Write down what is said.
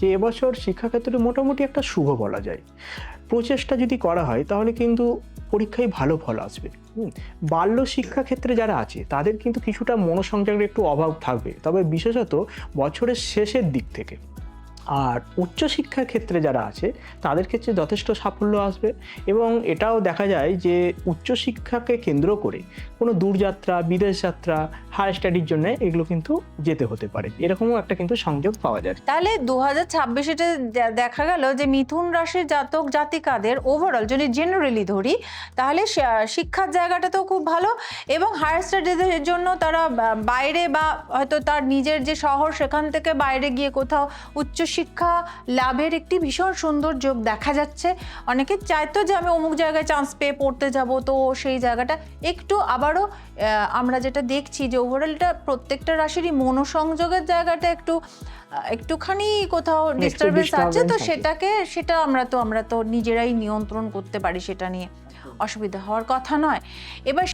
যে এবছর শিক্ষাক্ষেত্রে মোটামুটি একটা শুভ বলা যায়। প্রচেষ্টা যদি করা হয় তাহলে কিন্তু পরীক্ষায় ভালো ফল আসবে। বাল্য শিক্ষা ক্ষেত্রে যারা আছে তাদের কিন্তু কিছুটা মনোসংযোগের একটু অভাব থাকবে, তবে বিশেষত বছরের শেষের দিক থেকে। আর উচ্চশিক্ষার ক্ষেত্রে যারা আছে তাদের ক্ষেত্রে যথেষ্ট সাফল্য আসবে, এবং এটাও দেখা যায় যে উচ্চশিক্ষাকে কেন্দ্র করে কোনো দূরযাত্রা, বিদেশ যাত্রা, হায়ার স্টাডির জন্য এগুলো কিন্তু যেতে হতে পারে, এরকমও একটা কিন্তু সংযোগ পাওয়া যায়। তাহলে 2026-এ দেখা গেল যে মিথুন রাশির জাতক জাতিকাদের ওভারঅল যদি জেনারেলি ধরি, তাহলে শিক্ষার জায়গাটা তো খুব ভালো, এবং হায়ার স্টাডিজের জন্য তারা বাইরে বা হয়তো তার নিজের যে শহর সেখান থেকে বাইরে গিয়ে কোথাও উচ্চশিক্ষা লাভের একটি ভীষণ সুন্দর যোগ দেখা যাচ্ছে। অনেকে চাইতো যে আমি অমুক জায়গায় চান্স পেয়ে পড়তে যাব, তো সেই জায়গাটা একটু আবারও আমরা যেটা দেখছি যে ওভারঅলটা প্রত্যেকটা রাশিরই মনোসংযোগের জায়গাটা একটুখানি কোথাও ডিস্টারবেন্স আছে, তো সেটা আমরা তো নিজেরাই নিয়ন্ত্রণ করতে পারি, সেটা নিয়ে অসুবিধা হওয়ার কথা নয়। এবার